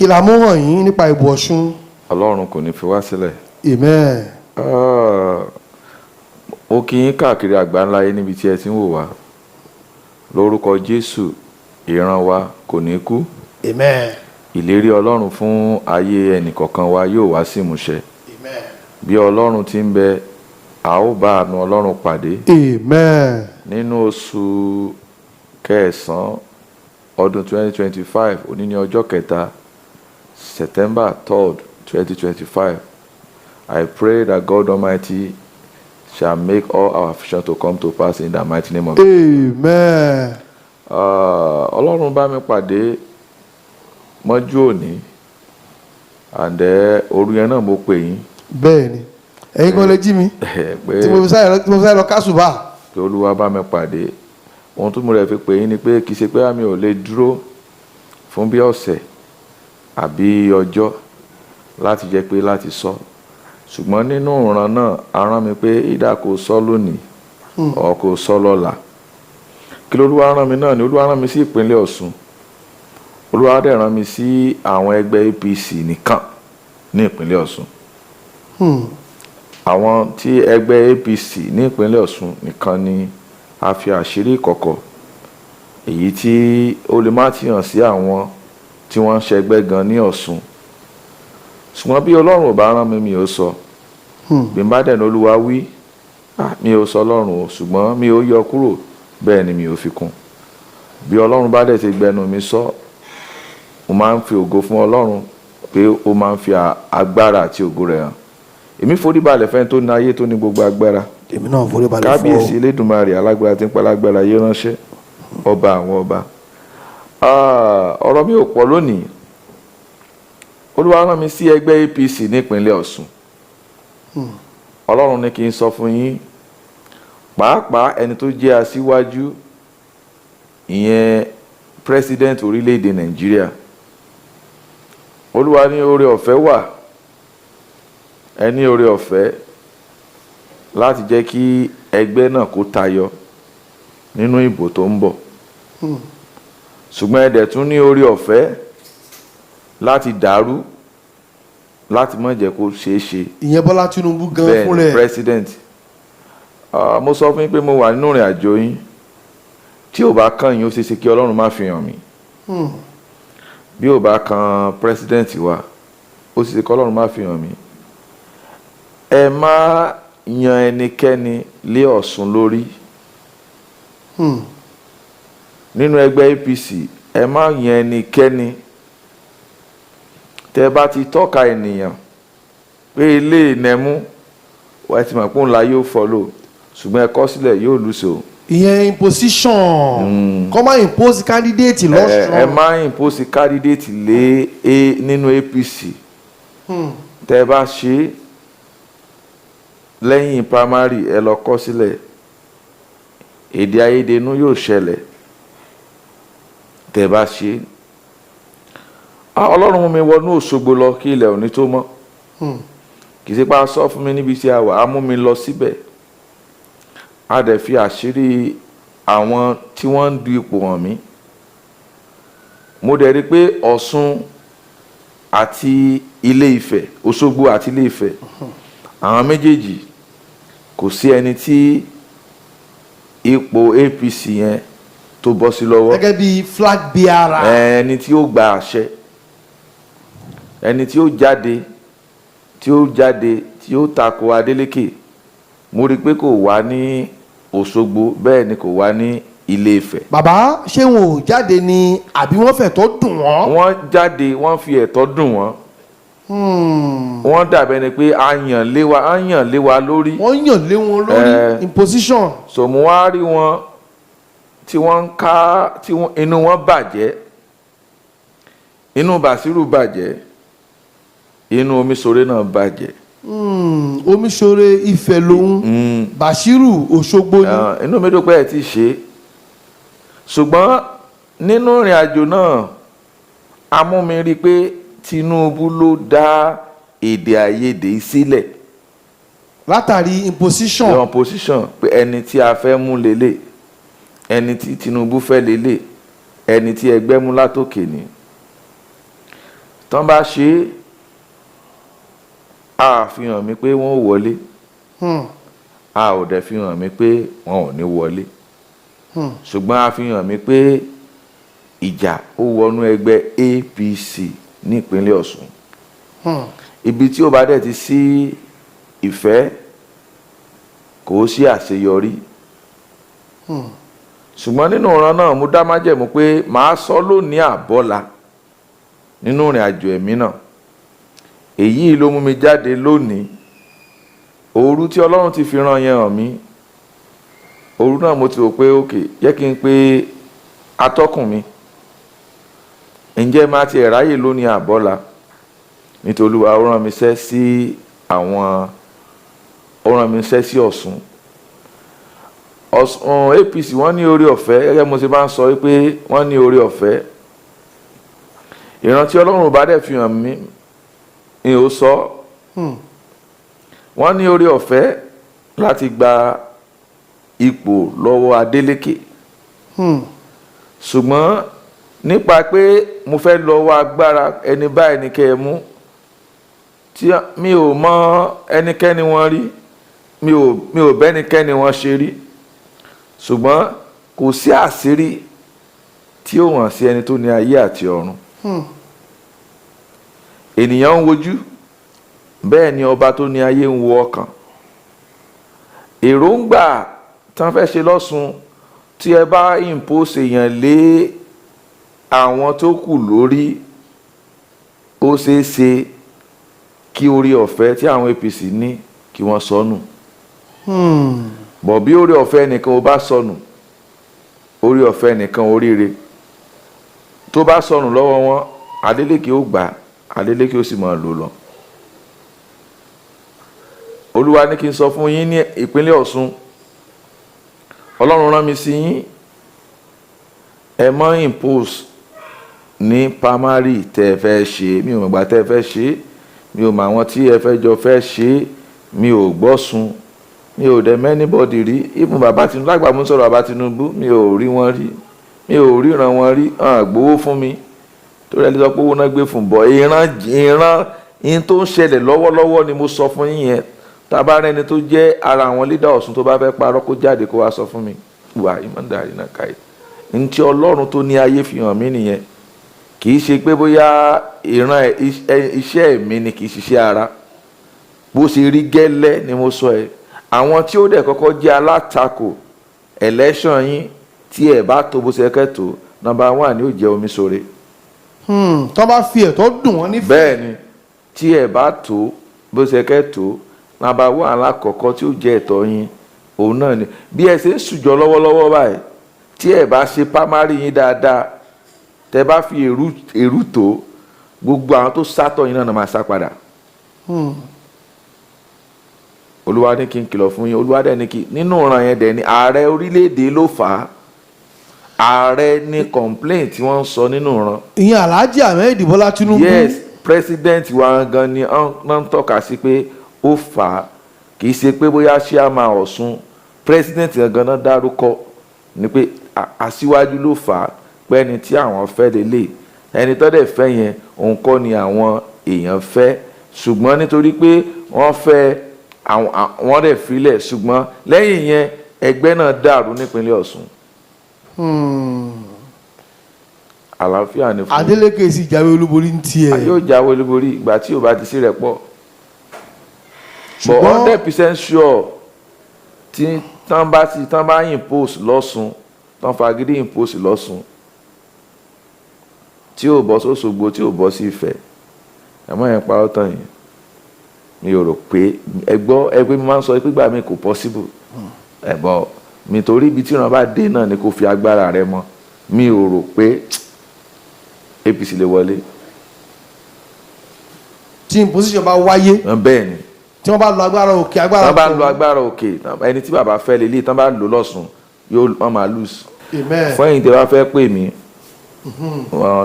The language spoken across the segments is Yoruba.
kí la mú hàn yín nípa ìbò Ọ̀ṣun. Ọlọ́run kò ní fi wá sílẹ̀. Amen. Ó kí yín káàkiri àgbáńlá yín níbi tí ẹ ti ń wò wá. Lórúkọ Jésù, ìran wa kò ní kú. Amen. Ìlérí Ọlọ́run fún ayé ẹnìkọ̀ọ̀kan wa yóò wá sí ìmúṣẹ. Amen. Bí Ọlọ́run ti ń bẹ, a ó bá àánú Ọlọ́run pàdé. Amen. Nínú oṣù kẹsàn-án ọdún 2025, òní ní ọjọ́ kẹta, September 3rd, 2025, I pray that God Almighty shall make all our vision to come to pass in the mighty name of Jesus. Amen. Ọlọ́run bá mi pàdé mọ́jú òní, and òru yẹn náà mo pè yín. Bẹ́ẹ̀ni, ẹ̀yin kan lè jí mi tí mo fi sáré lọ kásùbà. Pé Olúwa bá mi pàdé. Ohun tó mo rẹ̀ fi pè yín ni pé kì í ṣe pé àmì ò lè dúró fún bí ọ̀sẹ̀ àbí ọjọ́ láti jẹ́ pé láti sọ. Ṣùgbọ́n nínú ìran náà, a rán mi pé ìdá kò sọ lónìí ọ̀ kò sọ lọ́la. Kí l'Olúwa rán mi náà ni Olúwa rán mi sí ìpínlẹ̀ Ọ̀ṣun. Olúwa dẹ̀ rán mi sí àwọn ẹgbẹ́ APC nìkan ní ìpínlẹ̀ Ọ̀ṣun. Àwọn tí ẹgbẹ́ APC ní ìpínlẹ̀ Ọ̀ṣun nìkan ni a fi àṣírí ìkọ̀kọ̀, èyí tí ó lè má ti hàn sí àwọn tí wọ́n ń ṣẹgbẹ́ gan ní Ọ̀ṣun. Ṣùgbọ́n bí Ọlọ́run ò bá rán mi, mi ò sọ. Bí n bá dẹ̀ ní Olúwa wí, mi ò sọ Ọlọ́run o, ṣùgbọ́n mi ò yọ kúrò, bẹ́ẹ̀ ni mi ò fi kún. Bí Ọlọ́run bá dẹ̀ ti gbẹnu mi sọ, mo máa ń fi ògo fún Ọlọ́run pé ó máa ń fi agbára àti ògo rẹ̀ hàn. Èmi forí balẹ̀ fẹ́ni tó ní ayé tó ní gbogbo agbára. Èmi náà forí balẹ̀ fún ọ. Kábíyèsí Elédùmarè alágbára tí ń pa lágbára yé ránṣẹ́, ọba àwọn ọba. Ọ̀rọ̀ mi ò pọ̀ lónìí. Olúwa rán mi sí ẹgbẹ́ APC nípínlẹ̀ Ọ̀ṣun. Ọlọ́run ní kí n sọ fún yín, pàápàá ẹni tó jẹ́ aṣíwájú, ìyẹn president orílẹ̀-èdè Nàìjíríà. Olúwa ní oore ọ̀fẹ́ wà, ẹ ní oore ọ̀fẹ́ láti jẹ́ kí ẹgbẹ́ náà kó tayọ nínú ìbò tó ń bọ̀. Ṣùgbọ́n ẹ dẹ̀ tún ní oore ọ̀fẹ́ láti dàrú, láti má jẹ́ kó ṣeé ṣe. Ìyẹn Bọ́lá Tinubu gan fún rẹ̀. President. Mo sọ fún yín pé mo wà nínú ìrìn àjò yín. Tí ò bá kàn yín, ó ṣeé ṣe kí Ọlọ́run má fi hàn mí. Bí ò bá kan president wa, ó ṣeé ṣe kí Ọlọ́run má fi hàn mí. Ẹ má yan ẹnikẹ́ni lé Ọ̀ṣun lórí. Nínú ẹgbẹ́ APC, ẹ má yan ẹnikẹ́ni. Tẹ́ bá ti tọ́ka ènìyàn pé ilé ìnẹmú, wà ti mọ̀ pé òun la yóò follow, ṣùgbọ́n ẹ kọ sílẹ̀ yóò lùsọ. Ìyẹn imposition. Kọ́ máa impose candidate lọ́sùn. Ẹ má impose candidate lé nínú APC. Tẹ́ bá ṣe lẹ́yìn primary, ẹ lọ kọ sílẹ̀. Èdè àìyedè inú yóò ṣẹlẹ̀. Tẹ́ bá ṣe. Ọlọ́run mú mi wọnú Òṣogbo lọ kí ilẹ̀ òní tó mọ́. Kì í ṣe pé a sọ fún mi níbi tí a wà, a mú mi lọ síbẹ̀. A dẹ̀ fi àṣírí àwọn tí wọ́n ń du ipò hàn mí. Mo dẹ̀ rí pé Ọ̀ṣun àti Ilé Ifẹ̀, Òṣogbo àti Ilé Ifẹ̀, àwọn méjèèjì kò sí ẹni tí ipò APC yẹn tó bọ́ sí lọ́wọ́. Gẹ́gẹ́ bí flag bearer. Ẹni tí ó gba àṣẹ, ẹni tí ó jáde tí ó tako Adeleke. Mo rí pé kò wá ní Òṣogbo, bẹ́ẹ̀ ni kò wá ní Ilé Ifẹ̀. Bàbá, ṣé wọn ò jáde ni àbí wọ́n fẹ̀tọ́ dùn wọ́n? Wọ́n jáde, wọ́n fi ẹ̀tọ́ dùn wọ́n. Wọ́n dàbẹ̀ ni pé a yàn lé wa lórí. Wọ́n yàn lé wọn lórí. Imposition. So mo wá rí wọn tí wọ́n ń ká, tí inú wọn bàjẹ́, inú Bàṣírù bàjẹ́, inú Omiṣore náà bàjẹ́. Omiṣore Ifẹ̀ lòun, Bàṣírù Òṣogbo ni. Inú mi dùn pé ẹ ti ṣe. Ṣùgbọ́n nínú ìrìn àjò náà, a mú mi rí i pé Tinubu ló dá èdè àìyedè sílẹ̀. Látàrí imposition. Imposition pé ẹni tí a fẹ́ mú lélẹ̀, ẹni tí Tinubu fẹ́ lélẹ̀, ẹni tí ẹgbẹ́ mú látòkè ni. tán bá ṣe a fi hàn mí pé wọ́n ò wọlé a ò dẹ̀ fi hàn mí pé wọn ò ní wọlé ṣùgbọ́n a fi hàn mí pé ìjà ó wọnú ẹgbẹ́ APC ní ìpínlẹ̀ Ọ̀ṣun ibi tí ó bá dẹ̀ ti sí ìfẹ́ kò sí àṣeyọrí ṣùgbọ́n nínú ọ̀ràn náà mo dá májẹ̀mú pé màá sọ lónìí àbọ́là nínú ìrìn àjò ẹ̀mí náà èyí ló mú mi jáde lónìí òru tí Ọlọ́run ti fi rán yẹn hàn mí òru náà mo ti rò pé òkè yẹ kí n pe atọ́kùn mi ǹjẹ́ máa ti ráyè lónìí àbọ́là nítorí Olúwa ó rán mi ṣẹ́ sí Ọ̀ṣun APC wọ́n ní orí ọ̀fẹ́ gẹ́gẹ́ mo ṣe bá ń sọ wípé wọ́n ní orí ọ̀fẹ́ ìrántí Ọlọ́run bá dẹ̀ fi hàn mí ni ó sọ wọ́n ní orí ọ̀fẹ́ láti gba ipò lọ́wọ́ Adeleke ṣùgbọ́n nípa pé mo fẹ́ lọ́wọ́ agbára ẹni báyìí ní kẹ́ ẹ mú tí mi ò mọ ẹnikẹ́ni wọn rí mi ò bẹ́nikẹ́ni wọn ṣe rí ṣùgbọ́n kò sí àṣírí tí ó hàn sí ẹni tó ní ayé àti ọ̀run ènìyàn ń wojú bẹ́ẹ̀ ni ọba tó ní ayé ń wo ọkàn èròǹgbà tán fẹ́ ṣe lọ́sùn tí ẹ bá impose èèyàn lé àwọn tó kù lórí ó ṣeé ṣe kí orí ọ̀fẹ́ tí àwọn APC ní kí wọ́n sọnù bọ̀ bí orí ọ̀fẹ́ nìkan ó bá sọnù orí ọ̀fẹ́ nìkan oríire tó bá sọnù lọ́wọ́ wọn Adeleke ó gbà Adeleke ó sì máa lò lọ. Olúwa ní kí n sọ fún yín ní ìpínlẹ̀ Ọ̀ṣun Ọlọ́run rán mi sí yín ẹ mọ́ impose ní primary tẹ́ ẹ fẹ́ ṣe mi ò mọ̀gbà tẹ́ ẹ fẹ́ ṣe mi ò mọ àwọn tí ẹ fẹ́ jọ fẹ́ ṣe mi ò gbọ́sùn mi ò dẹ̀ mẹ́nibọ́dì rí ìmú bàbá Tinubu lágbà mú sọ̀rọ̀ bàbá Tinubu mi ò rí wọn rí mi ò ríran wọn rí gbowó fún mi torí ẹni sọ pé owó náà gbé fún bọ̀ ìran yín tó ń ṣẹlẹ̀ lọ́wọ́lọ́wọ́ ni mo sọ fún yín yẹn tábà rẹni tó jẹ́ ara àwọn lídà Ọ̀ṣun tó bá fẹ́ parọ́ kó jáde kó wá sọ fún mi wà ìmọ̀ndàrí náà káyé ní tí Ọlọ́run tó ní ayé fi hàn mí nìyẹn kì í ṣe pé bóyá ìran iṣẹ́ mi ni kì í ṣiṣẹ́ ara bó ṣe rí gẹ́lẹ́ ni mo sọ ẹ̀ àwọn tí ó dẹ̀ kọ́kọ́ jẹ́ alátakò election yín tí ẹ̀ bá tó bó ṣe kẹ́tò number 1 ni ó jẹ́ omi sóre. tó bá fi ẹ̀tọ́ dùn wọ́n nífẹ̀ẹ́. bẹ́ẹ̀ ni tí ẹ̀ bá tó bó ṣe kẹ́tò number 1 alákọ̀ọ́kọ́ tí ó jẹ́ ẹ̀tọ́ yín òun náà ni bí ẹ ṣe ń sùjọ lọ́wọ́lọ́wọ́ báyìí tí ẹ̀ bá ṣe primary yín dáadáa tẹ́ bá fi èrú tó gbogbo àwọn tó sátọ̀ yín náà máa sá padà. Olúwa ní kí n kìlọ̀ fún yín Olúwa dẹ̀ ní kí nínú ọ̀ràn yẹn dẹ̀ ni ààrẹ orílẹ̀-èdè ló fà á ààrẹ ní complaint tí wọ́n ń sọ nínú ọ̀ràn. ìyẹn Alhaji Ahmed Bọ́lá Tinubu. yes president wa gan ni wọ́n ń tọ́ka sí pé ó fà á kì í ṣe pé bóyá chairman Ọ̀ṣun president gan náà dárúkọ ni pé aṣíwájú ló fà á pé ẹni tí àwọn fẹ́ lélẹ̀ ẹni tó dẹ̀ fẹ́ yẹn òun kọ́ ni àwọn èèyàn fẹ́ ṣùgbọ́n nítorí pé wọ́n fẹ́ wọ́n dẹ̀ filẹ̀ ṣùgbọ́n lẹ́yìn yẹn ẹgbẹ́ náà dàrú nípínlẹ̀ Ọ̀ṣun. àlàáfíà ni fún Adeleke sì jáwé olúborí ní tiẹ̀. yóò jáwé olúborí ìgbà tí ò bá ti sí rẹ̀ pọ̀ but 100% sure tí tán bá impose lọ́sùn tán fagídí impose lọ́sùn tí ò bọ́ sóṣogbo tí ò bọ́ sí Ifẹ̀ ẹ̀mọ́ yẹn parọ́ tán yìí mi ò rò pé ẹgbẹ́ mi máa ń sọ pé gbà mí kò possible ẹ̀bọ̀ mi torí ibi tí ìran bá dé náà ni kò fi agbára rẹ mọ́ mi ò rò pé APC lè wọlé. tí imposition bá wáyé. bẹ́ẹ̀ ni. tí wọ́n bá lo agbára òkè agbára. tán bá lo agbára òkè ẹni tí bàbá fẹ́ lélẹ̀ tán bá lò lọ́sùn wọ́n máa lose. amen. fún ẹ̀yin tí wọ́n fẹ́ pè mí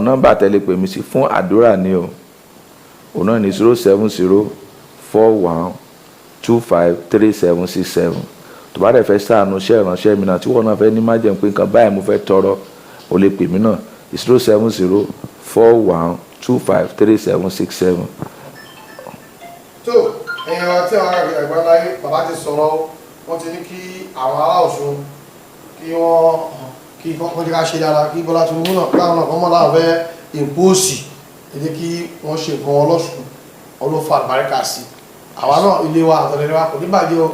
nọ́mbà tẹ́lẹ̀ pè mí sí fún àdúrà ni o òun náà ní 07041253767 tó bá dẹ̀ fẹ́ ṣàánú iṣẹ́ ìránṣẹ́ mi náà tí wọ́n náà fẹ́ ní májẹ̀mú pé nǹkan báyìí mo fẹ́ tọrọ o lè pè mí náà 07041 08026173767. tó ẹ̀yin wa tí àwọn àgbà láyé bàbá ti sọ̀rọ̀ wọ́n ti ní kí àwọn ará Ọ̀ṣun kí wọ́n ti ká ṣe dára kí Bọ́lá Tinubu náà káwọn náà kọ́ mọ́ láwọn fẹ́ ìpóòsì ẹ̀jẹ̀ kí wọ́n ṣe nǹkan ọlọ́sùn ọlọ́fà àlùbáríkà sí àwa náà ilé wa àtọ̀lẹ́lẹ́wà kò ní bàjẹ́ o.